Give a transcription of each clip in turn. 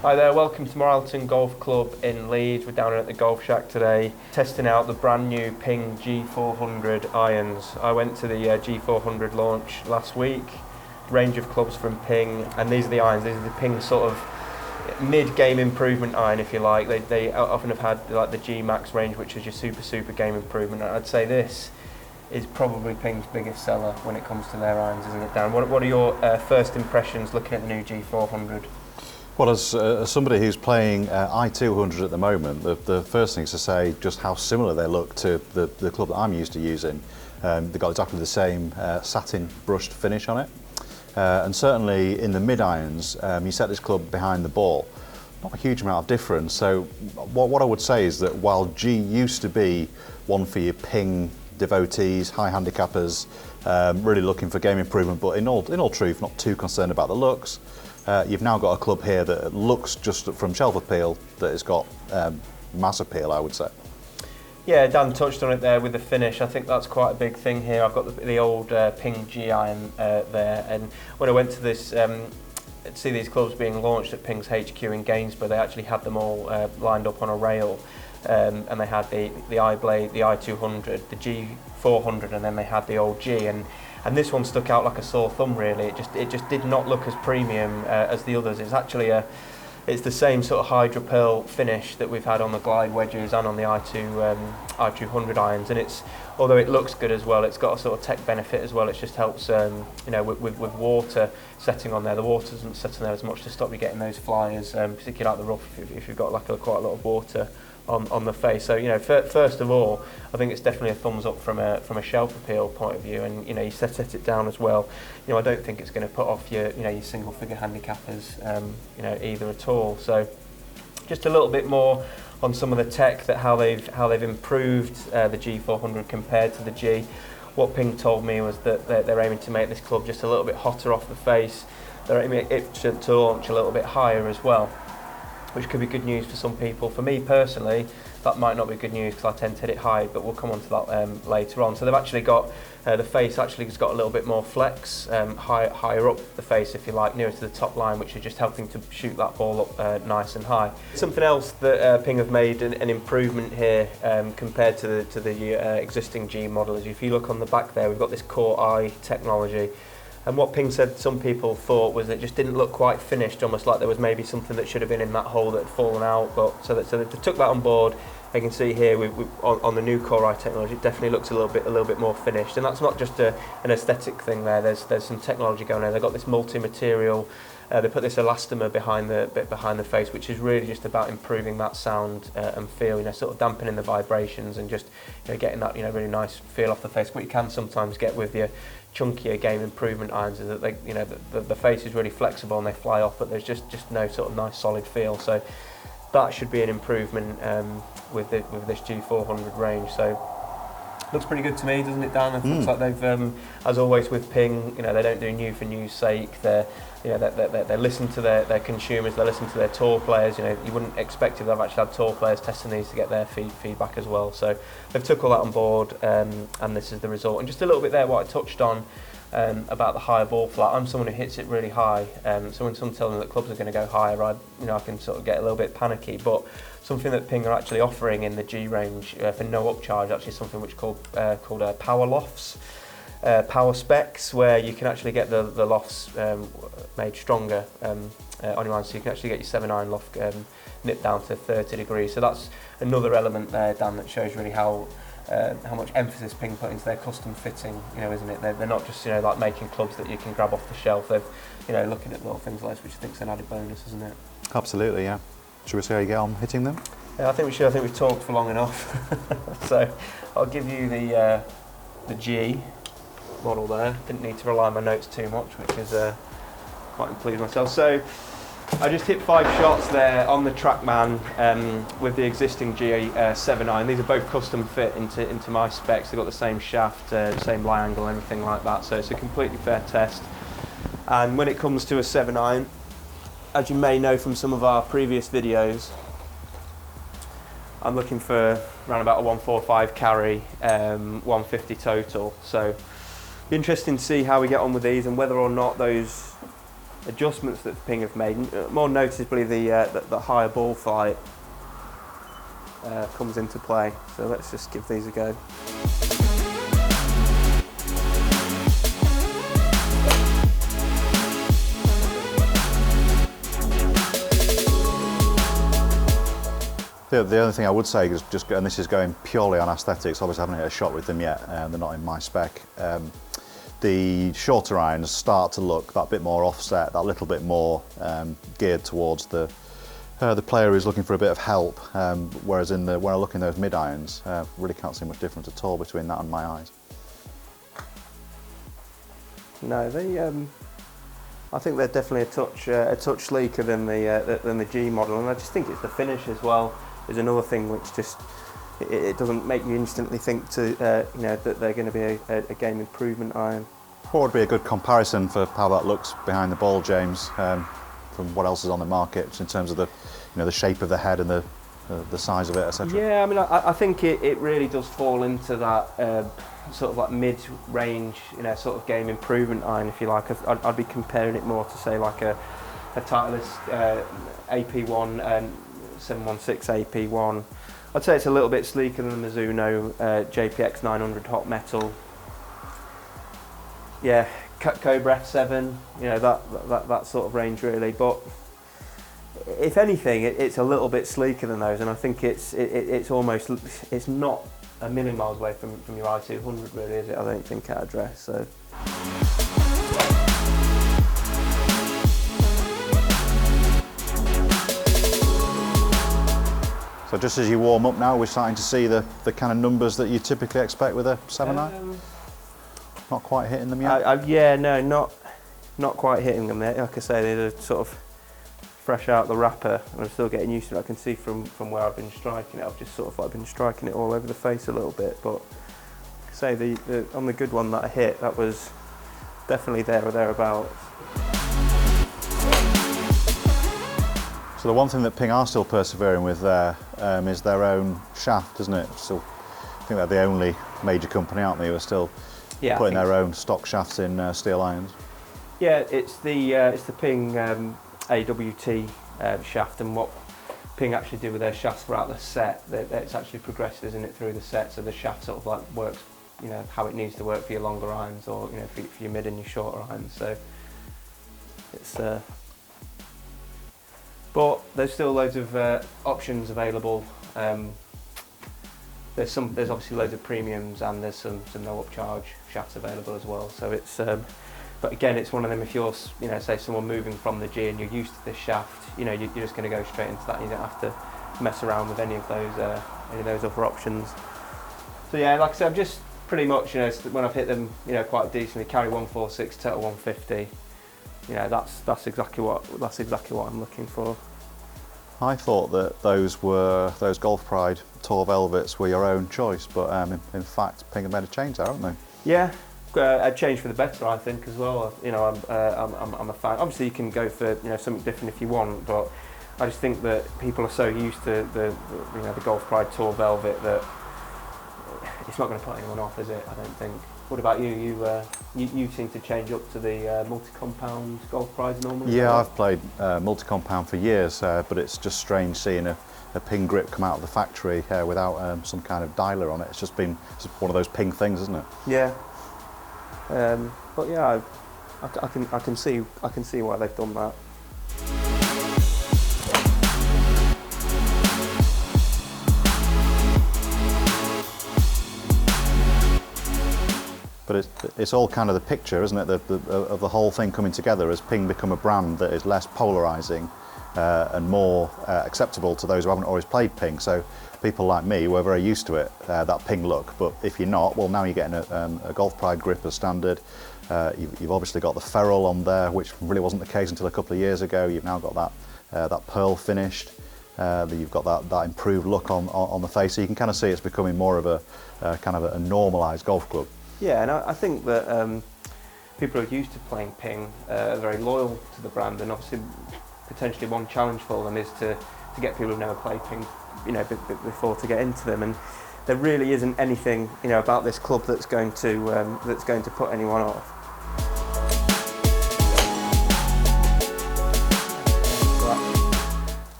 Hi there, welcome to Moor Allerton Golf Club in Leeds. We're down at the golf shack today, testing out the brand new Ping G400 irons. I went to the G400 launch last week, range of clubs from Ping, and these are the irons. These are the Ping sort of mid-game improvement iron, if you like. They often have had like the GMax range, which is your super game improvement. I'd say this is probably Ping's biggest seller when it comes to their irons, isn't it, Dan? What are your first impressions looking at the new G400? Well, as somebody who's playing I200 at the moment, the first thing is to say just how similar they look to the club that I'm used to using. They've got exactly the same satin brushed finish on it. And certainly in the mid-irons, you set this club behind the ball, not a huge amount of difference. So what I would say is that while G used to be one for your Ping devotees, high handicappers, really looking for game improvement, but in all truth, not too concerned about the looks, you've now got a club here that looks just from shelf appeal that it's got mass appeal, I would say. Yeah, Dan touched on it there with the finish. I think that's quite a big thing here. I've got the old Ping G iron there, and when I went to this see these clubs being launched at Ping's HQ in Gainsborough, they actually had them all lined up on a rail, and they had the iBlade, the I200, the G400, and then they had the old G, and this one stuck out like a sore thumb. Really, it just did not look as premium as the others. It's actually it's the same sort of Hydro Pearl finish that we've had on the glide wedges and on the I200 irons, and although it looks good as well, it's got a sort of tech benefit as well. It just helps with water setting on there. The water doesn't set on there as much to stop you getting those flyers, particularly out the rough if you've got like quite a lot of water on the face. So first of all, I think it's definitely a thumbs up from a shelf appeal point of view, and you set it down as well. I don't think it's going to put off your single figure handicappers either at all. So just a little bit more on some of the tech, that how they've improved the G400 compared to the G. What Ping told me was that they're aiming to make this club just a little bit hotter off the face. They're aiming it to launch a little bit higher as well, which could be good news for some people. For me personally, that might not be good news because I tend to hit it high, but we'll come on to that later on. So they've actually got, the face actually has got a little bit more flex, higher up the face if you like, nearer to the top line, which is just helping to shoot that ball up nice and high. Something else that Ping have made an improvement here compared to the existing G model is, if you look on the back there, we've got this Core I technology. And what Ping said some people thought was it just didn't look quite finished, almost like there was maybe something that should have been in that hole that had fallen out. But so they took that on board. You can see here on the new Core I technology, it definitely looks a little bit more finished. And that's not just an aesthetic thing there. There's some technology going on. They've got this multi-material. They put this elastomer behind the face, which is really just about improving that sound and feel. Sort of dampening the vibrations and just getting that really nice feel off the face. What you can sometimes get with your chunkier game improvement irons is that the face is really flexible and they fly off, but there's just no sort of nice solid feel. So that should be an improvement with this G400 range. So looks pretty good to me, doesn't it, Dan? It looks like they've, as always with Ping, they don't do new for new's sake. They listen to their consumers, they listen to their tour players. You wouldn't expect it. They've actually had tour players testing these to get their feedback as well. So they've took all that on board, and this is the result. And just a little bit there, what I touched on about the higher ball flight. I'm someone who hits it really high, so when someone tells me that clubs are going to go higher, I can sort of get a little bit panicky. But something that Ping are actually offering in the G range for no upcharge, actually something which called power lofts, power specs, where you can actually get the lofts made stronger on your iron, so you can actually get your 7-iron loft nipped down to 30 degrees. So that's another element there, Dan, that shows really how much emphasis Ping put into their custom fitting, isn't it? They're not just like making clubs that you can grab off the shelf. They've looking at little things like this, which I think is an added bonus, isn't it? Absolutely, yeah. Should we see how you get on hitting them? Yeah, I think we should. I think we've talked for long enough. So I'll give you the G model there. Didn't need to rely on my notes too much, which is quite pleased with myself. So I just hit 5 shots there on the Trackman with the existing G7 iron. These are both custom fit into my specs. They've got the same shaft, same lie angle, everything like that. So it's a completely fair test. And when it comes to a 7 iron, as you may know from some of our previous videos, I'm looking for around about a 145 carry, 150 total. So it'll be interesting to see how we get on with these and whether or not those adjustments that Ping have made. More noticeably, the higher ball flight comes into play. So let's just give these a go. The only thing I would say is just, and this is going purely on aesthetics, obviously I haven't hit a shot with them yet, they're not in my spec. The shorter irons start to look that bit more offset, that little bit more geared towards the player who's looking for a bit of help, whereas when I look in those mid irons, really can't see much difference at all between that and my eyes. No, I think they're definitely a touch sleeker than the G model, and I just think it's the finish as well. Is another thing which just it doesn't make you instantly think to that they're going to be a game improvement iron. What would be a good comparison for how that looks behind the ball, James, from what else is on the market in terms of the shape of the head and the size of it, etc.? Yeah, I mean, I think it really does fall into that sort of like mid-range, sort of game improvement iron, if you like. I'd be comparing it more to say like a Titleist AP1 716 AP1. I'd say it's a little bit sleeker than the Mizuno JPX 900 hot metal. Yeah, Cobra F7, that sort of range really. But if anything, it's a little bit sleeker than those, and I think it's not a million miles away from your i200 really, is it? I don't think at address. So. So just as you warm up now, we're starting to see the kind of numbers that you typically expect with a 7.9? Not quite hitting them yet? Yeah, no, not quite hitting them yet. Like I say, they're sort of fresh out the wrapper, and I'm still getting used to it. I can see from where I've been striking it, I've just sort of like been striking it all over the face a little bit. But say on the good one that I hit, that was definitely there or thereabouts. So the one thing that Ping are still persevering with there is their own shaft, isn't it? So I think they're the only major company, aren't they, who are still putting their own stock shafts in steel irons? Yeah, it's the Ping AWT shaft, and what Ping actually do with their shafts throughout the set, it's actually progressed, isn't it, through the set, so the shaft sort of like works, how it needs to work for your longer irons, or for your mid and your shorter irons. So it's. But there's still loads of options available. There's obviously loads of premiums, and there's some no upcharge shafts available as well. So it's, but again, it's one of them. If you're, say someone moving from the G and you're used to this shaft, you're just going to go straight into that. You don't have to mess around with any of those other options. So yeah, like I said, I'm just pretty much, when I've hit them, quite decently, carry 146, total 150. That's exactly what I'm looking for. I thought that those Golf Pride Tour Velvets were your own choice, but in fact, Ping have made a change there, haven't they? Yeah, a change for the better, I think, as well. I'm a fan. Obviously, you can go for something different if you want, but I just think that people are so used to the Golf Pride Tour Velvet that it's not going to put anyone off, is it? I don't think. What about you? You seem to change up to the multi-compound Golf Prides normally? Yeah, I've played multi-compound for years, but it's just strange seeing a Ping grip come out of the factory without some kind of dialer on it. It's just one of those Ping things, isn't it? Yeah. But yeah, I can see why they've done that. But it's all kind of the picture, isn't it, of the whole thing coming together as Ping become a brand that is less polarising and more acceptable to those who haven't always played Ping. So people like me were very used to it, that Ping look. But if you're not, well, now you're getting a Golf Pride grip as standard. You've obviously got the ferrule on there, which really wasn't the case until a couple of years ago. You've now got that pearl finished. You've got that improved look on the face. So you can kind of see it's becoming more of a kind of a normalised golf club. Yeah, and I think that people who are used to playing Ping are very loyal to the brand, and obviously potentially one challenge for them is to get people who've never played Ping, before to get into them. And there really isn't anything, about this club that's going to put anyone off.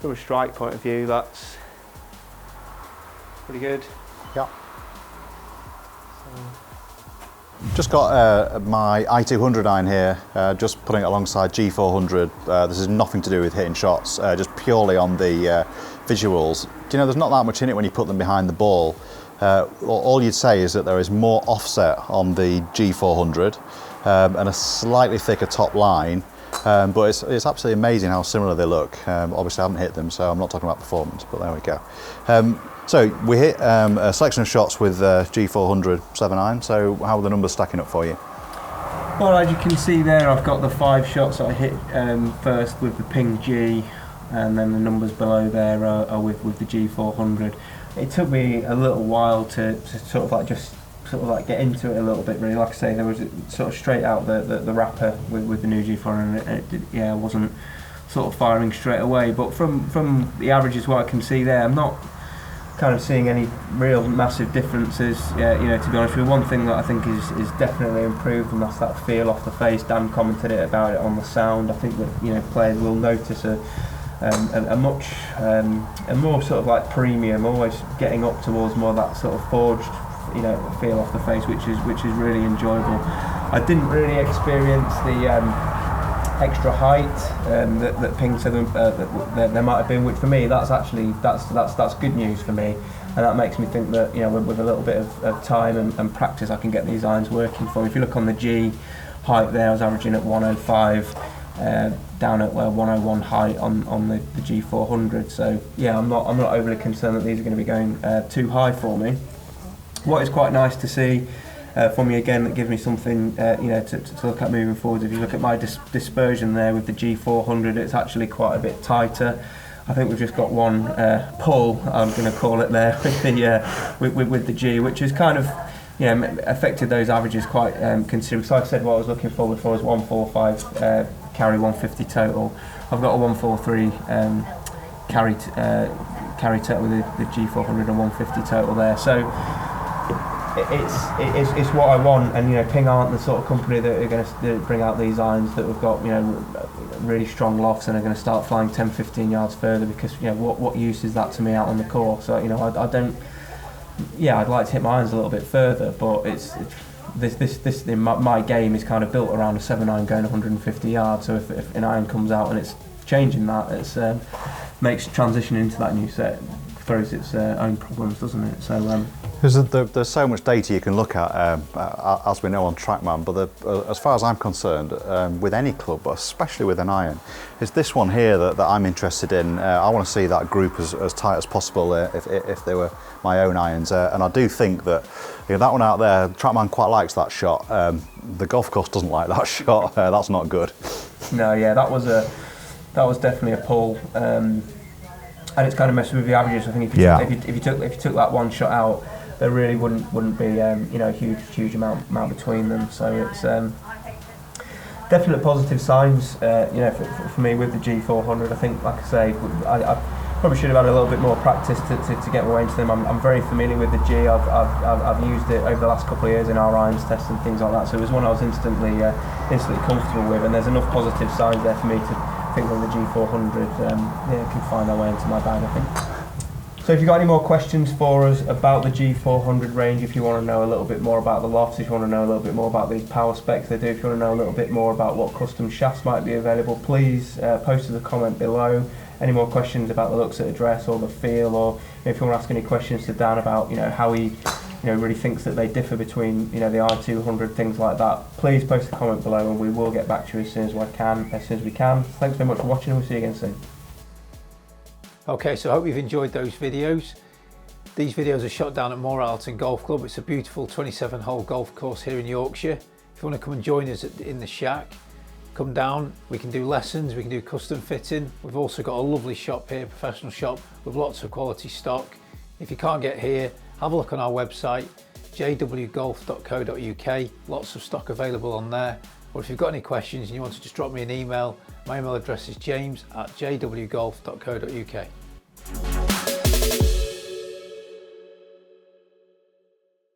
from a strike point of view, that's pretty good. Yeah. Just got my I200 iron here, just putting it alongside G400. This is nothing to do with hitting shots, just purely on the visuals. Do you know, there's not that much in it when you put them behind the ball. All you'd say is that there is more offset on the G400 and a slightly thicker top line, but it's absolutely amazing how similar they look. Obviously I haven't hit them, so I'm not talking about performance, but there we go. So we hit a selection of shots with G400 7 iron, so how are the numbers stacking up for you? Well, as you can see there, I've got the 5 shots that I hit first with the Ping G, and then the numbers below there are with the G400. It took me a little while to sort of like get into it a little bit, really. Like I say, there was sort of straight out the wrapper with the new G400, and I wasn't sort of firing straight away. But from the averages, what I can see there, I'm not kind of seeing any real massive differences. You know, to be honest with you, one thing that I think is definitely improved, and that's that feel off the face. Dan commented about it on the sound. I think that, you know, players will notice a more sort of like premium, always getting up towards more that sort of forged, you know, feel off the face, which is really enjoyable. I didn't really experience the extra height that Ping said that there might have been, which for me that's good news for me, and that makes me think that, you know, with a little bit of time and practice, I can get these irons working for me. If you look on the G height there, I was averaging at 105, down at 101 height on the G400. So yeah, I'm not overly concerned that these are going to be going too high for me. What is quite nice to see for me again, that gives me something you know, to look at moving forward. If you look at my dispersion there with the G400, it's actually quite a bit tighter. I think we've just got one pull, I'm going to call it there, with the G, which has kind of, you know, affected those averages quite considerably. So I said what I was looking for before was 145 carry, 150 total. I've got a 143 carry total with the G400 and 150 total there. So it's what I want, and, you know, Ping aren't the sort of company that are going to bring out these irons that have got, you know, really strong lofts and are going to start flying 10-15 yards further, because, you know, what use is that to me out on the course? So, you know, I don't. Yeah, I'd like to hit my irons a little bit further, but this my game is kind of built around a 7 iron going 150 yards. So if an iron comes out and it's changing that, it's makes transition into that new set, throws its own problems, doesn't it? So there's so much data you can look at, as we know on Trackman, but as far as I'm concerned, with any club, but especially with an iron, it's this one here that I'm interested in. I want to see that group as tight as possible if they were my own irons, and I do think that, you know, that one out there, Trackman quite likes that shot. The golf course doesn't like that shot. That's not good. No, yeah, that was definitely a pull. And it's kind of messing with the averages. I think if you took that one shot out, there really wouldn't be you know, a huge amount between them. So it's definite positive signs, you know, for me with the G400. I think, like I say, I probably should have had a little bit more practice to get my way into them. I'm very familiar with the G. I've used it over the last couple of years in our irons tests and things like that. So it was one I was instantly comfortable with, and there's enough positive signs there for me to think that the G400 can find their way into my bag, I think. So if you've got any more questions for us about the G400 range, if you want to know a little bit more about the lofts, if you want to know a little bit more about the power specs they do, if you want to know a little bit more about what custom shafts might be available, please post us a comment below. Any more questions about the looks at the dress or the feel, or if you want to ask any questions to Dan about, you know, how he, you know, really thinks that they differ between, you know, the I200, things like that, please post a comment below and we will get back to you as soon as we can. Thanks very much for watching, and we'll see you again soon. Okay, so I hope you've enjoyed those videos. These videos are shot down at Moor Allerton Golf Club. It's a beautiful 27-hole golf course here in Yorkshire. If you want to come and join us in the shack, come down. We can do lessons, we can do custom fitting. We've also got a lovely shop here, professional shop, with lots of quality stock. If you can't get here, have a look on our website, jwgolf.co.uk. Lots of stock available on there. Or if you've got any questions and you want to just drop me an email, my email address is james@jwgolf.co.uk.